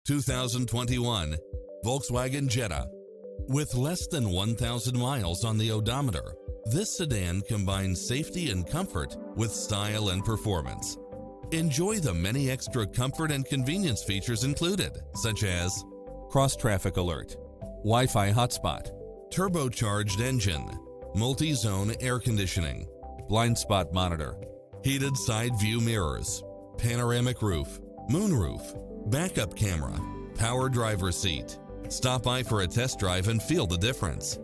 2021 Volkswagen Jetta. With less than 1,000 miles on the odometer, this sedan combines safety and comfort with style and performance. Enjoy the many extra comfort and convenience features included, such as cross-traffic alert, Wi-Fi hotspot, turbocharged engine, multi-zone air conditioning, blind spot monitor, heated side view mirrors, panoramic roof, moonroof, backup camera, power driver seat. Stop by for a test drive and feel the difference.